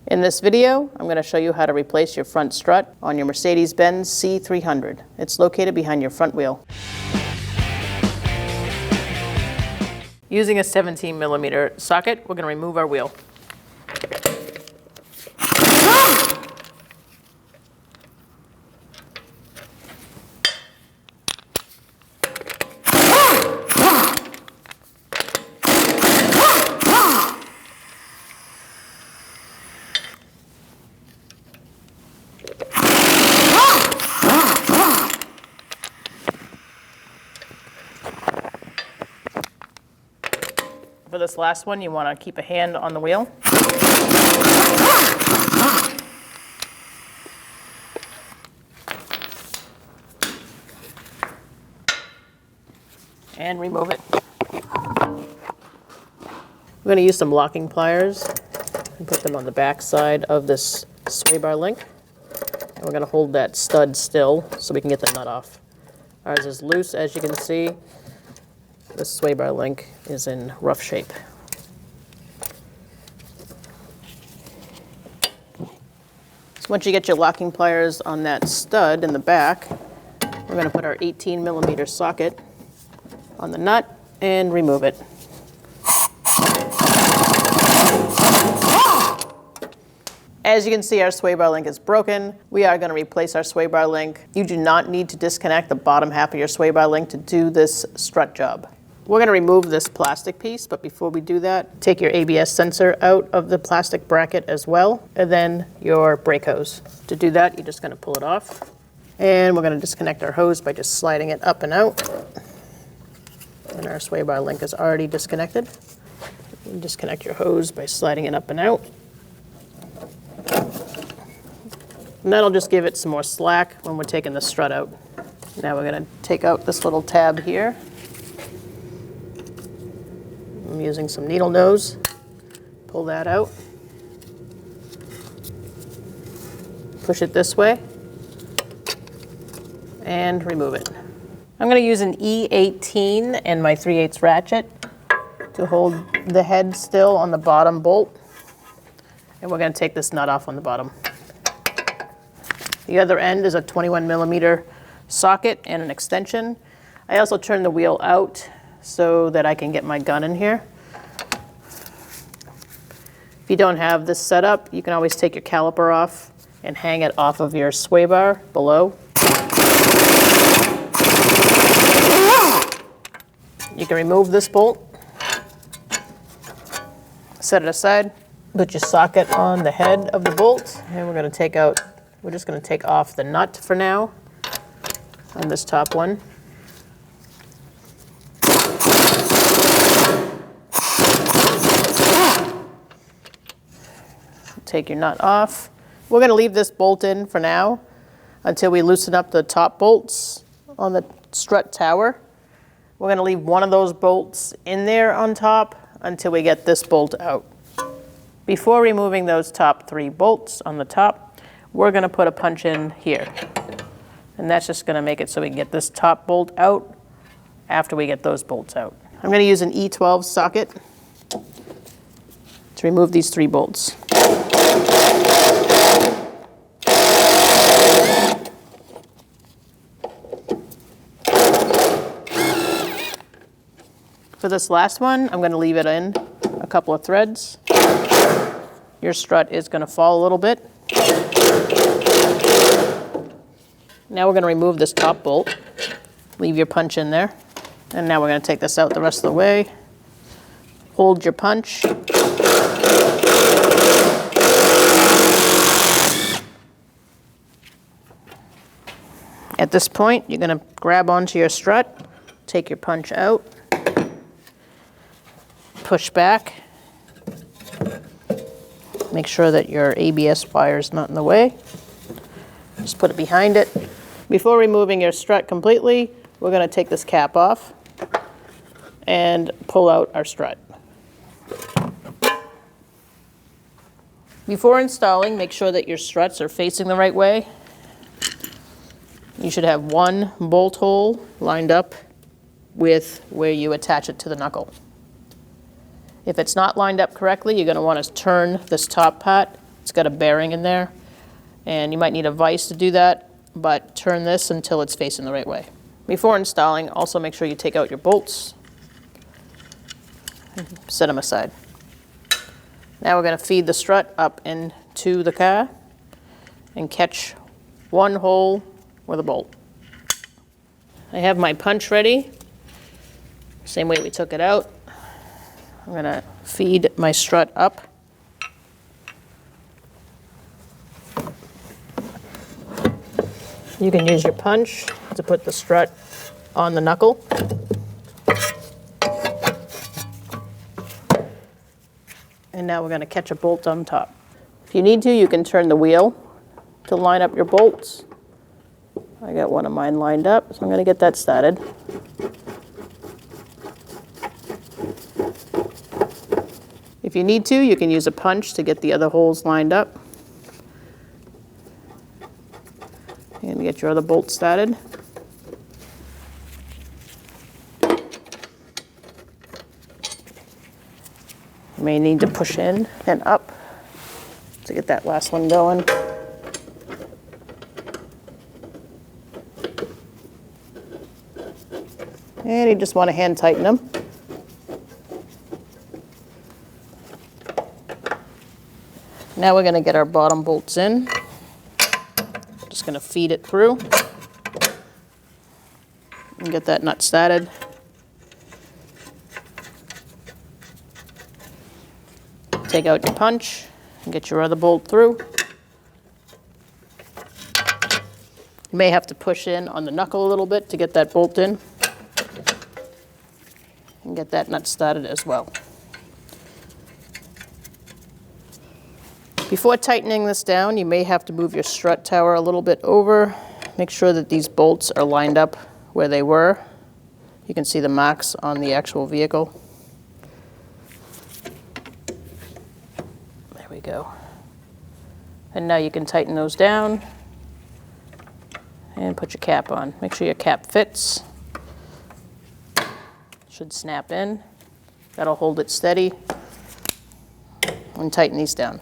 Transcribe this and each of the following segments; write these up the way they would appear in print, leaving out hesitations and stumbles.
In this video, I'm going to show you how to replace your front strut on your Mercedes-Benz C300. It's located behind your front wheel. Using a 17mm socket, we're going to remove our wheel. For this last one, you want to keep a hand on the wheel. And remove it. We're going to use some locking pliers and put them on the back side of this sway bar link. And we're going to hold that stud still so we can get the nut off. Ours is loose, as you can see. This sway bar link is in rough shape. So once you get your locking pliers on that stud in the back, we're going to put our 18mm socket on the nut and remove it. As you can see, our sway bar link is broken. We are going to replace our sway bar link. You do not need to disconnect the bottom half of your sway bar link to do this strut job. We're going to remove this plastic piece, but before we do that, take your ABS sensor out of the plastic bracket as well, and then your brake hose. To do that, you're just going to pull it off. And we're going to disconnect our hose by just sliding it up and out. And our sway bar link is already disconnected. You disconnect your hose by sliding it up and out. And that'll just give it some more slack when we're taking the strut out. Now we're going to take out this little tab here. I'm using some needle nose. Pull that out. Push it this way. And remove it. I'm going to use an E18 and my 3/8 ratchet to hold the head still on the bottom bolt. And we're going to take this nut off on the bottom. The other end is a 21mm socket and an extension. I also turned the wheel out so that I can get my gun in here. If you don't have this set up, you can always take your caliper off and hang it off of your sway bar below. You can remove this bolt, set it aside, put your socket on the head of the bolt, and we're just going to take off the nut for now on this top one. Take your nut off. We're going to leave this bolt in for now until we loosen up the top bolts on the strut tower. We're going to leave one of those bolts in there on top until we get this bolt out. Before removing those top 3 bolts on the top, we're going to put a punch in here. And that's just going to make it so we can get this top bolt out after we get those bolts out. I'm going to use an E12 socket to remove these 3 bolts. For this last one, I'm going to leave it in a couple of threads. Your strut is going to fall a little bit. Now we're going to remove this top bolt. Leave your punch in there. And now we're going to take this out the rest of the way. Hold your punch. At this point, you're going to grab onto your strut, take your punch out, push back, make sure that your ABS wire is not in the way. Just put it behind it. Before removing your strut completely, we're going to take this cap off and pull out our strut. Before installing, make sure that your struts are facing the right way. You should have one bolt hole lined up with where you attach it to the knuckle. If it's not lined up correctly, you're going to want to turn this top part. It's got a bearing in there, and you might need a vise to do that, but turn this until it's facing the right way. Before installing, also make sure you take out your bolts, set them aside. Now we're going to feed the strut up into the car and catch one hole with a bolt. I have my punch ready, same way we took it out. I'm going to feed my strut up. You can use your punch to put the strut on the knuckle. And now we're going to catch a bolt on top. If you need to, you can turn the wheel to line up your bolts. I got one of mine lined up, so I'm going to get that started. If you need to, you can use a punch to get the other holes lined up. And get your other bolt started. You may need to push in and up to get that last one going. And you just want to hand tighten them. Now we're going to get our bottom bolts in. Just going to feed it through and get that nut started. Take out your punch and get your other bolt through. You may have to push in on the knuckle a little bit to get that bolt in and get that nut started as well. Before tightening this down, you may have to move your strut tower a little bit over. Make sure that these bolts are lined up where they were. You can see the marks on the actual vehicle. There we go. And now you can tighten those down and put your cap on. Make sure your cap fits. Should snap in. That'll hold it steady. And tighten these down.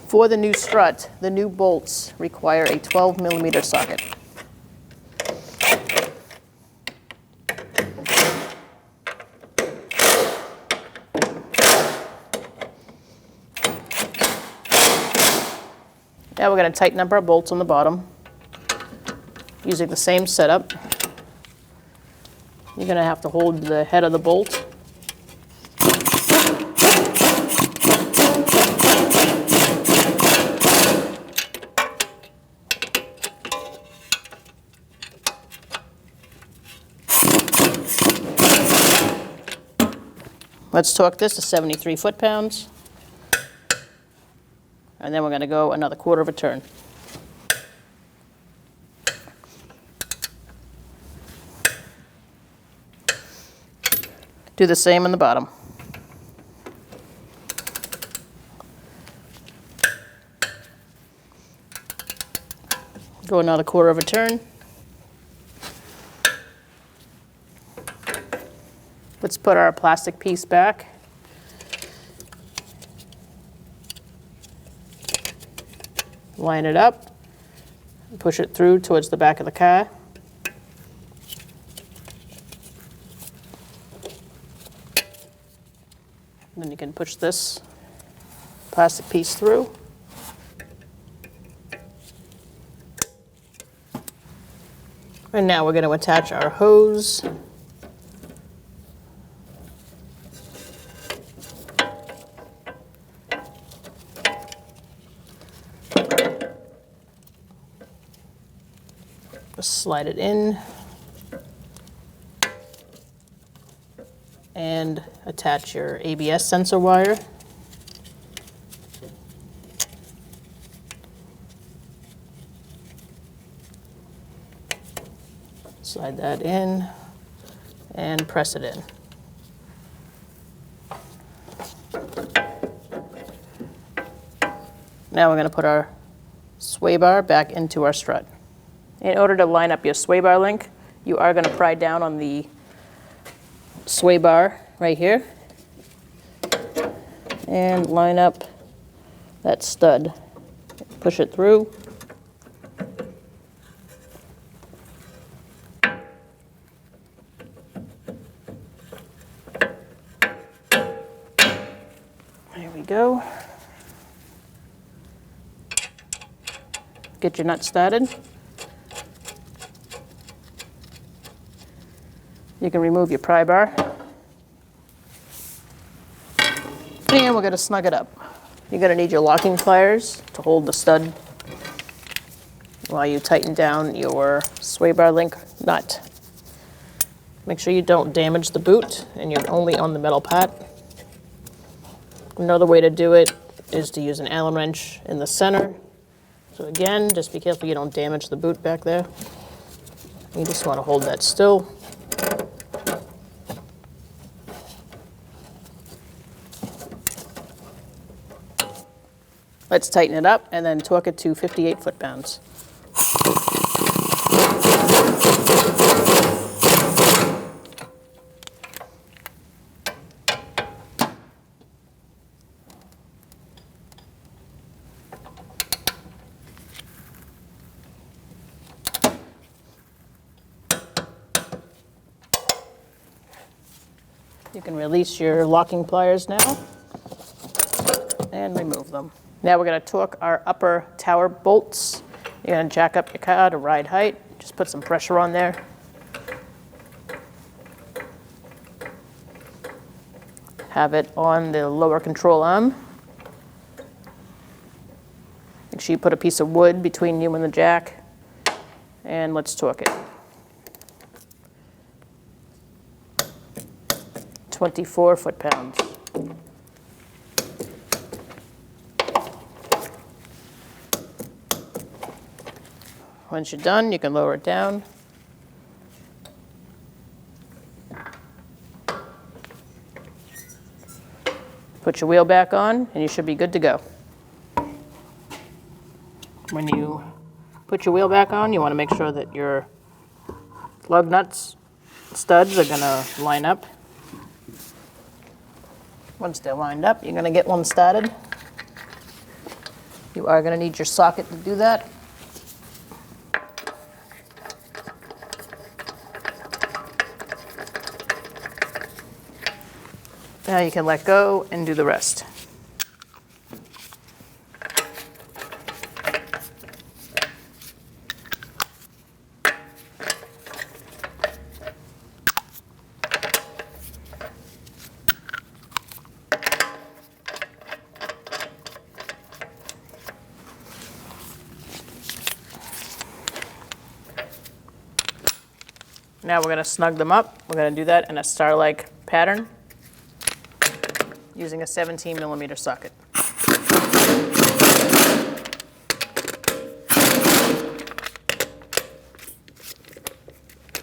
For the new strut, the new bolts require a 12mm socket. Now we're going to tighten up our bolts on the bottom using the same setup. You're going to have to hold the head of the bolt. Let's torque this to 73 foot-pounds. And then we're going to go another quarter of a turn. Do the same on the bottom. Go another quarter of a turn. Let's put our plastic piece back. Line it up, push it through towards the back of the car. Then you can push this plastic piece through. And now we're going to attach our hose. Just slide it in and attach your ABS sensor wire. Slide that in and press it in. Now we're going to put our sway bar back into our strut. In order to line up your sway bar link, you are going to pry down on the sway bar right here and line up that stud. Push it through. There we go. Get your nut started. You can remove your pry bar. And we're going to snug it up. You're going to need your locking pliers to hold the stud while you tighten down your sway bar link nut. Make sure you don't damage the boot and you're only on the metal part. Another way to do it is to use an Allen wrench in the center. So again, just be careful you don't damage the boot back there. You just want to hold that still. Let's tighten it up and then torque it to 58 foot-pounds. You can release your locking pliers now and remove them. Now we're going to torque our upper tower bolts. You're going to jack up your car to ride height. Just put some pressure on there. Have it on the lower control arm. Make sure you put a piece of wood between you and the jack. And let's torque it. 24 foot-pounds. Once you're done, you can lower it down. Put your wheel back on, and you should be good to go. When you put your wheel back on, you want to make sure that your lug nuts, studs are going to line up. Once they're lined up, you're going to get one started. You are going to need your socket to do that. Now you can let go and do the rest. Now we're going to snug them up. We're going to do that in a star-like pattern using a 17mm socket.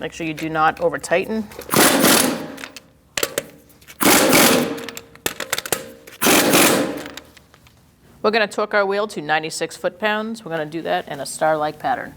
Make sure you do not over-tighten. We're going to torque our wheel to 96 foot-pounds. We're going to do that in a star-like pattern.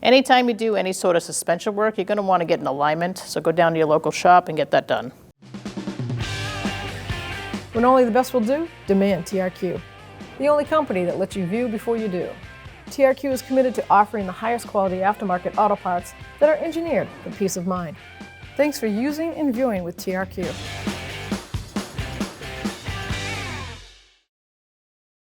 Anytime you do any sort of suspension work, you're going to want to get an alignment, so go down to your local shop and get that done. When only the best will do, demand TRQ. The only company that lets you view before you do. TRQ is committed to offering the highest quality aftermarket auto parts that are engineered for peace of mind. Thanks for using and viewing with TRQ.